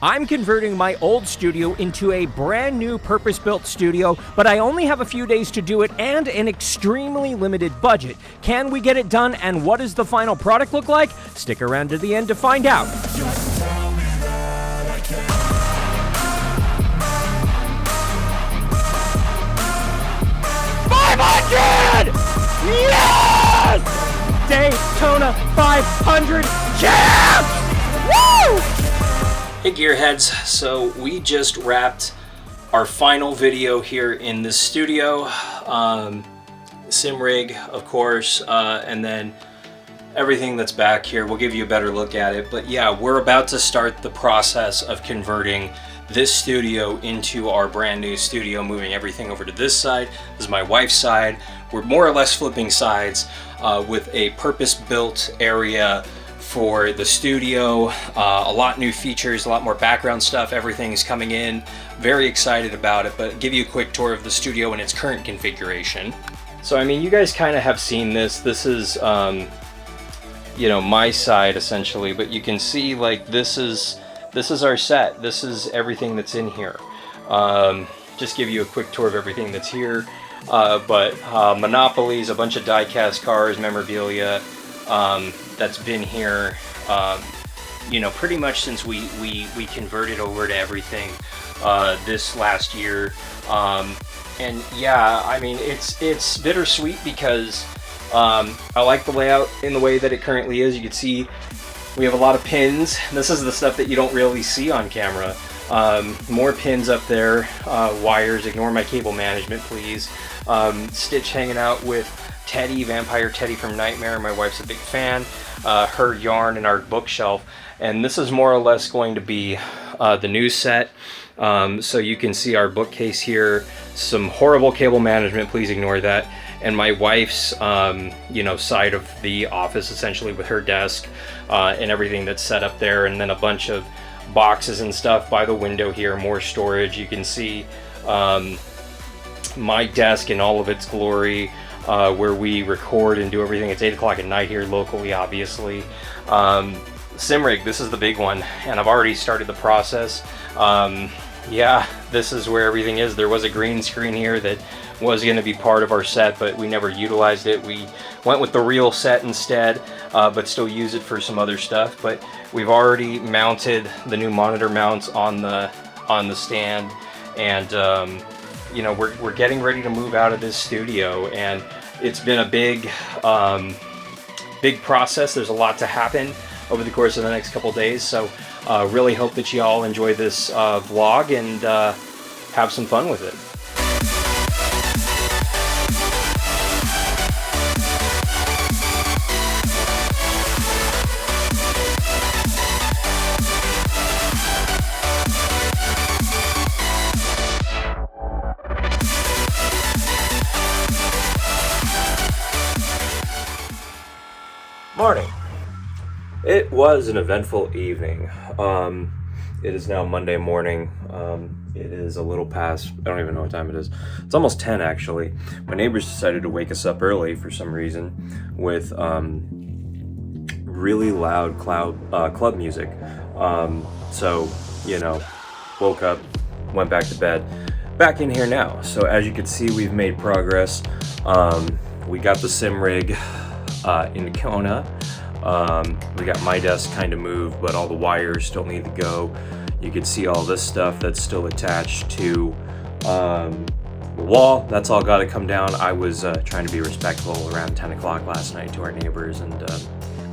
I'm converting my old studio into a brand new purpose-built studio, but I only have a few days to do it and an extremely limited budget. Can we get it done, and what does the final product look like? Stick around to the end to find out. Just tell me that I can. 500! Yes! Daytona 500 champs! Woo! Hey Gearheads, so we just wrapped our final video here in the studio. Sim rig, of course, and then everything that's back here. We'll give you a better look at it. But yeah, we're about to start the process of converting this studio into our brand new studio, moving everything over to this side. This is my wife's side. We're more or less flipping sides with a purpose-built area for the studio. A lot new features, a lot more background stuff. Everything's coming in. Very excited about it, but give you a quick tour of the studio in its current configuration. So I mean, you guys kind of have seen this. This is you know, my side essentially, but you can see like this is our set. This is everything that's in here. Just give you a quick tour of everything that's here. But Monopolies, a bunch of die-cast cars, memorabilia, that's been here, you know, pretty much since we converted over to everything this last year. And yeah, I mean, it's bittersweet because I like the layout in the way that it currently is. You can see we have a lot of pins. This is the stuff that you don't really see on camera. More pins up there, wires. Ignore my cable management, please. Stitch hanging out with Teddy, Vampire Teddy from Nightmare. My wife's a big fan. Her yarn and our bookshelf. And this is more or less going to be the new set. So you can see our bookcase here. Some horrible cable management, please ignore that. And my wife's, you know, side of the office, essentially, with her desk and everything that's set up there. And then a bunch of boxes and stuff by the window here, more storage. You can see my desk in all of its glory, where we record and do everything. It's 8 o'clock at night here locally, obviously. Sim rig, this is the big one, and I've already started the process. Yeah, this is where everything is. There was a green screen here that was going to be part of our set, but we never utilized it. We went with the real set instead, but still use it for some other stuff. But we've already mounted the new monitor mounts on the stand, and you know, we're getting ready to move out of this studio, and it's been a big process. There's a lot to happen over the course of the next couple days, so really hope that you all enjoy this vlog and have some fun with it. Morning. It was an eventful evening. It is now Monday morning. It is a little past, I don't even know what time it is. It's almost 10 actually. My neighbors decided to wake us up early for some reason with really loud club music. So, you know, woke up, went back to bed. Back in here now. So as you can see, we've made progress. We got the sim rig in Kona. We got my desk kind of moved, but all the wires still need to go. You can see all this stuff that's still attached to the wall. That's all got to come down. I was trying to be respectful around 10 o'clock last night to our neighbors, and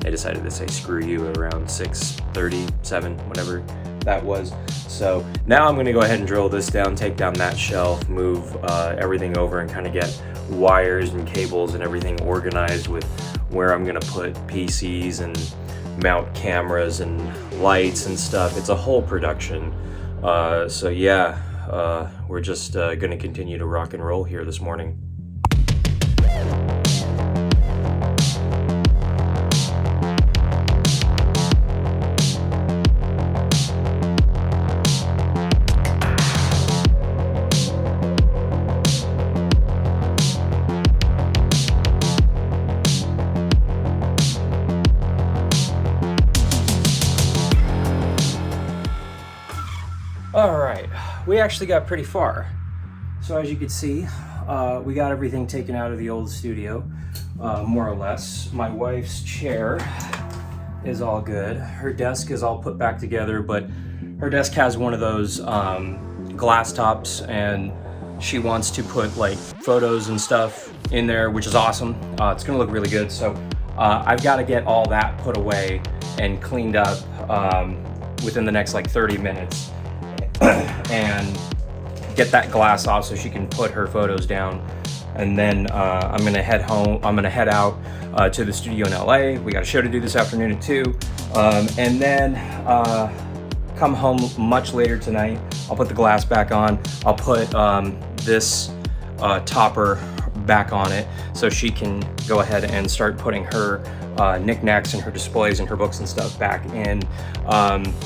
they decided to say screw you at around 6:30, 7, whatever that was. So now I'm going to go ahead and drill this down, take down that shelf, move everything over, and kind of get wires and cables and everything organized with where I'm going to put PCs and mount cameras and lights and stuff. It's a whole production. So yeah, we're just going to continue to rock and roll here this morning. All right, we actually got pretty far. So as you can see, we got everything taken out of the old studio, more or less. My wife's chair is all good. Her desk is all put back together, but her desk has one of those glass tops, and she wants to put like photos and stuff in there, which is awesome. It's gonna look really good. So I've got to get all that put away and cleaned up within the next like 30 minutes and get that glass off so she can put her photos down. And then I'm gonna head home. I'm gonna head out to the studio in LA. We got a show to do this afternoon at 2. And then come home much later tonight. I'll put the glass back on. I'll put this topper back on it so she can go ahead and start putting her knickknacks and her displays and her books and stuff back in.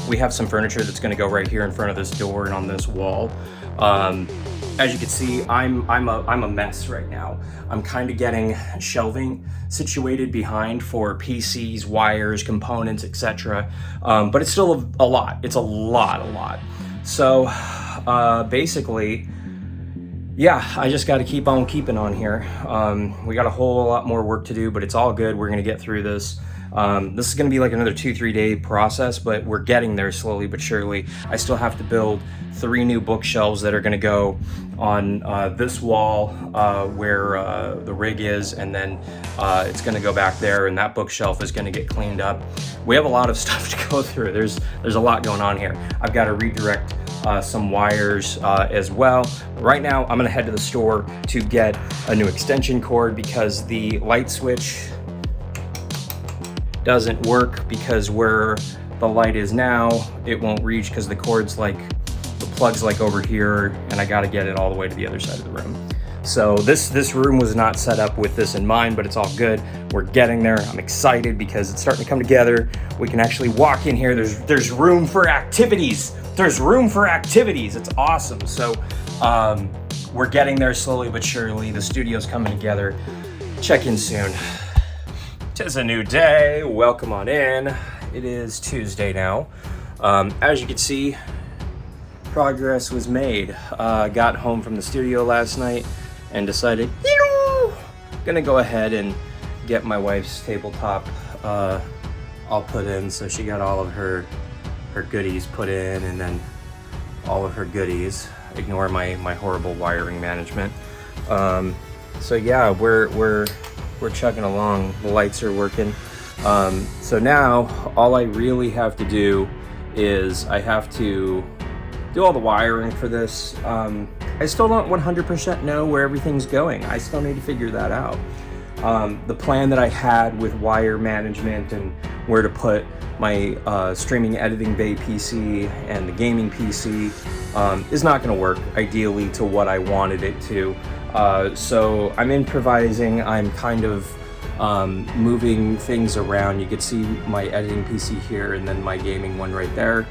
We have some furniture that's going to go right here in front of this door and on this wall. As you can see, I'm a mess right now. I'm kind of getting shelving situated behind for PCs, wires, components, etc. But it's still a lot. It's a lot. So basically, yeah, I just got to keep on keeping on here. We got a whole lot more work to do, but it's all good. We're going to get through this. This is going to be like another 2-3 day process, but we're getting there slowly but surely. I still have to build 3 new bookshelves that are going to go on this wall where the rig is, and then it's going to go back there, and that bookshelf is going to get cleaned up. We have a lot of stuff to go through. There's a lot going on here. I've got to redirect some wires as well. Right now, I'm going to head to the store to get a new extension cord because the light switch doesn't work, because where the light is now, it won't reach because the cord's like, the plug's like over here, and I got to get it all the way to the other side of the room. So this room was not set up with this in mind, but it's all good. We're getting there. I'm excited because it's starting to come together. We can actually walk in here. There's room for activities. There's room for activities. It's awesome. So we're getting there slowly but surely. The studio's coming together. Check in soon. 'Tis a new day. Welcome on in. It is Tuesday now. As you can see, progress was made. Got home from the studio last night and decided, gonna go ahead and get my wife's tabletop all put in. So she got all of her goodies put in, and then all of her goodies. Ignore my horrible wiring management. So yeah, we're chugging along. The lights are working. So now all I really have to do is I have to do all the wiring for this. I still don't 100% know where everything's going. I still need to figure that out. The plan that I had with wire management and where to put my streaming editing bay PC and the gaming PC is not going to work ideally to what I wanted it to. So I'm improvising. I'm kind of moving things around. You can see my editing PC here and then my gaming one right there.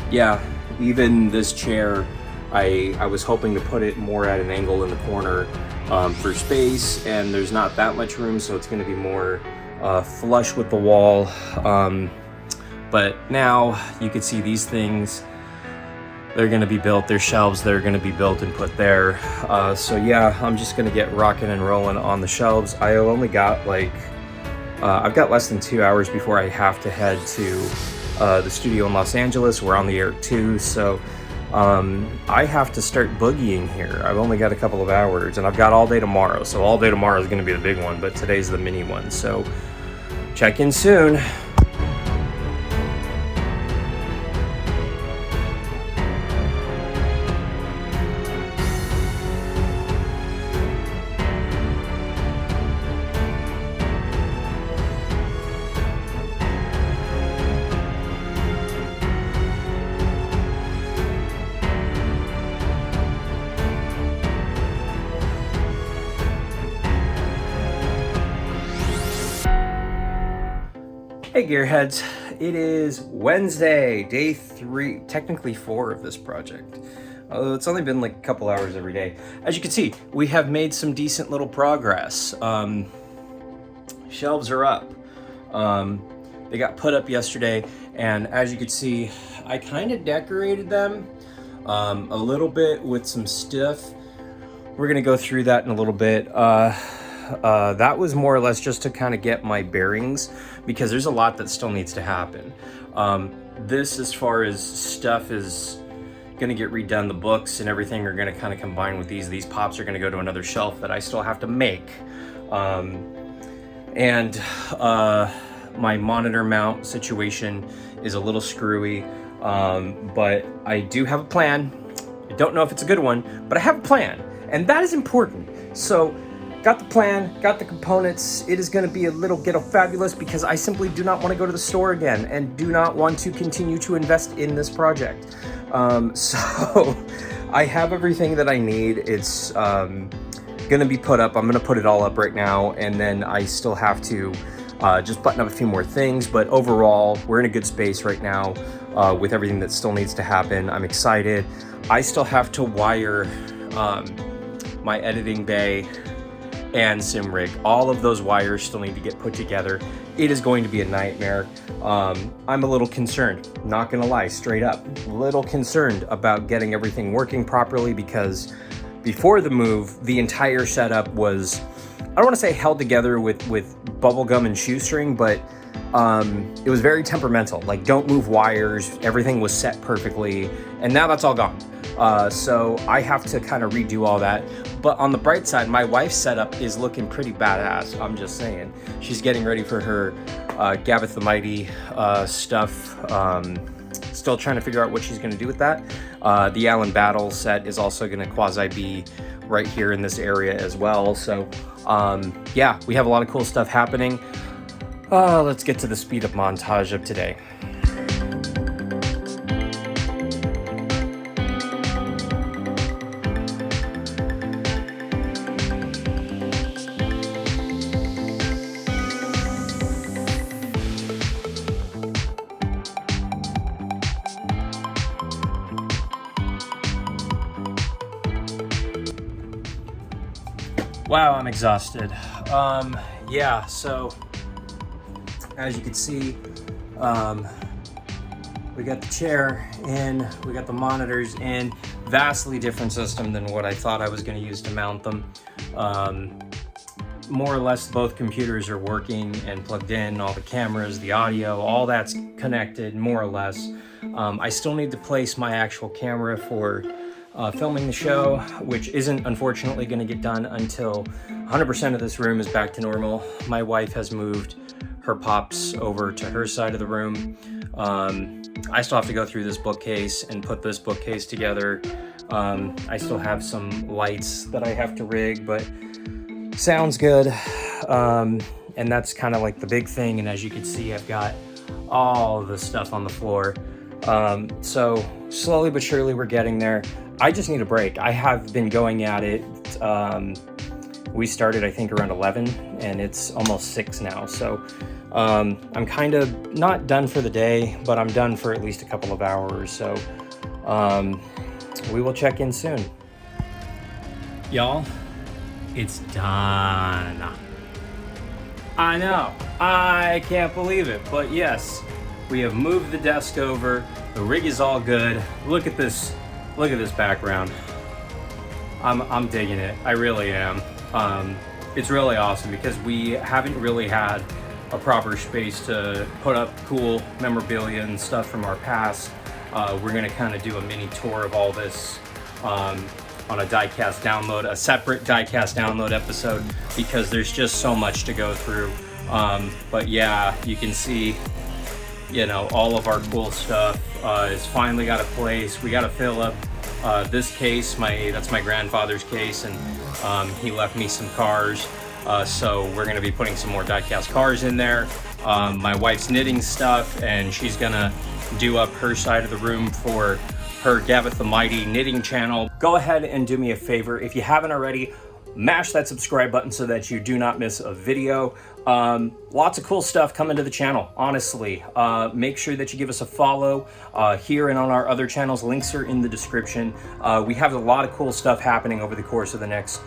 Yeah, even this chair, I was hoping to put it more at an angle in the corner for space, and there's not that much room, so it's going to be more flush with the wall. But now you can see these things. They're going to be built. There's shelves that are going to be built and put there. So yeah, I'm just going to get rocking and rolling on the shelves. I only got I've got less than 2 hours before I have to head to the studio in Los Angeles. We're on the air too, so I have to start boogieing here. I've only got a couple of hours, and I've got all day tomorrow. So all day tomorrow is going to be the big one, but today's the mini one. So check in soon. Hey Gearheads, it is Wednesday, day 3, technically 4 of this project. Although it's only been like a couple hours every day. As you can see, we have made some decent little progress. Shelves are up. They got put up yesterday, and as you can see, I kind of decorated them a little bit with some stuff. We're gonna go through that in a little bit. That was more or less just to kind of get my bearings, because there's a lot that still needs to happen. This, as far as stuff, is gonna get redone. The books and everything are gonna kind of combine with these. These pops are gonna go to another shelf that I still have to make. My monitor mount situation is a little screwy, but I do have a plan. I don't know if it's a good one, but I have a plan, and that is important. So, got the plan, got the components. It is going to be a little ghetto fabulous, because I simply do not want to go to the store again and do not want to continue to invest in this project. So I have everything that I need. It's going to be put up. I'm going to put it all up right now, and then I still have to just button up a few more things. But overall, we're in a good space right now with everything that still needs to happen. I'm excited. I still have to wire my editing bay and sim rig. All of those wires still need to get put together. It is going to be a nightmare. I'm a little concerned, not gonna lie, straight up. A little concerned about getting everything working properly, because before the move, the entire setup was, I don't wanna say held together with bubble gum and shoestring, but it was very temperamental. Like, don't move wires, everything was set perfectly, and now that's all gone. So I have to kind of redo all that. But on the bright side, my wife's setup is looking pretty badass. I'm just saying. She's getting ready for her Gaby the Mighty stuff. Still trying to figure out what she's going to do with that. The Allen Battle set is also going to quasi be right here in this area as well. So yeah, we have a lot of cool stuff happening. Let's get to the speed up montage of today. Wow, I'm exhausted. Yeah, so as you can see, we got the chair in, we got the monitors in. Vastly different system than what I thought I was going to use to mount them. More or less, both computers are working and plugged in. All the cameras, the audio, all that's connected, more or less. I still need to place my actual camera for filming the show, which isn't unfortunately going to get done until 100% of this room is back to normal. My wife has moved her pops over to her side of the room. I still have to go through this bookcase and put this bookcase together. I still have some lights that I have to rig, but sounds good. And that's kind of like the big thing. And as you can see, I've got all the stuff on the floor. So slowly but surely we're getting there. I just need a break. I have been going at it. We started, I think, around 11, and it's almost 6 now. So I'm kind of not done for the day, but I'm done for at least a couple of hours. So we will check in soon. Y'all, it's done. I know, I can't believe it, but yes, we have moved the desk over. The rig is all good. Look at this background. I'm digging it. I really am. It's really awesome because we haven't really had a proper space to put up cool memorabilia and stuff from our past. We're gonna kind of do a mini tour of all this on a diecast download, a separate diecast download episode, because there's just so much to go through. But yeah, you can see, you know, all of our cool stuff is finally got a place. We got to fill up this case. That's my grandfather's case, and he left me some cars. So we're going to be putting some more diecast cars in there. My wife's knitting stuff, and she's going to do up her side of the room for her Gaby the Mighty knitting channel. Go ahead and do me a favor. If you haven't already, mash that subscribe button so that you do not miss a video. Lots of cool stuff coming to the channel, honestly. Make sure that you give us a follow here and on our other channels. Links are in the description. We have a lot of cool stuff happening over the course of the next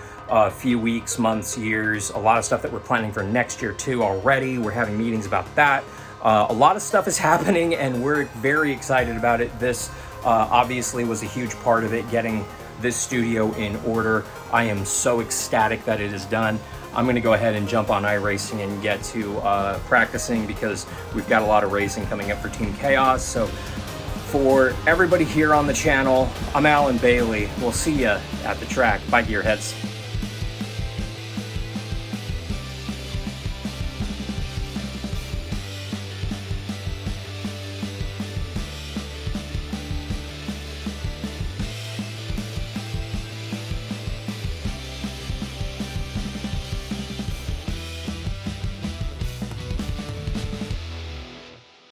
few weeks, months, years. A lot of stuff that we're planning for next year too already. We're having meetings about that. A lot of stuff is happening, and we're very excited about it. This obviously was a huge part of it, getting this studio in order. I am so ecstatic that it is done. I'm going to go ahead and jump on iRacing and get to practicing, because we've got a lot of racing coming up for Team Chaos. So for everybody here on the channel, I'm Alan Bailey. We'll see you at the track. Bye, Gearheads.